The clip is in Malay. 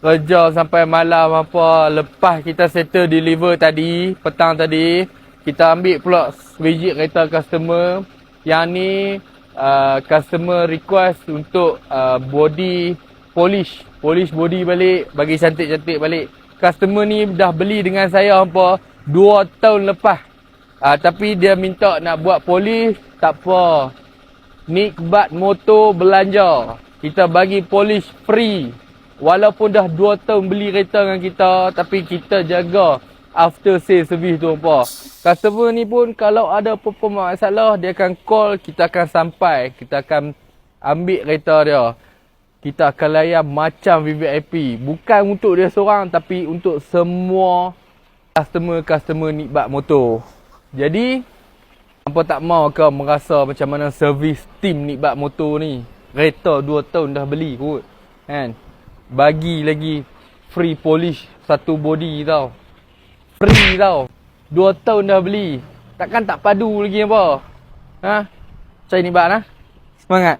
kerja sampai malam apa. Lepas kita settle deliver tadi, petang tadi, kita ambil pula visit kereta customer. Yang ni customer request untuk body polish body balik, bagi cantik-cantik balik. Customer ni dah beli dengan saya apa 2 tahun lepas. Tapi dia minta nak buat polish, tak apa. Nikbat motor belanja, kita bagi polish free. Walaupun dah 2 tahun beli kereta dengan kita, tapi kita jaga after sale service tu apa. Customer ni pun kalau ada apa-apa masalah, dia akan call, kita akan sampai, kita akan ambil kereta dia. Kita akan layan macam VVIP. Bukan untuk dia seorang, tapi untuk semua customer nikbat motor. Jadi, hampa tak mau ke merasa macam mana servis tim nikbat motor ni? Kereta 2 tahun dah beli kot. Kan? Bagi lagi free polish satu body tau. Free tau. 2 tahun dah beli. Takkan tak padu lagi apa? Ha? Cari nikbat lah. Semangat.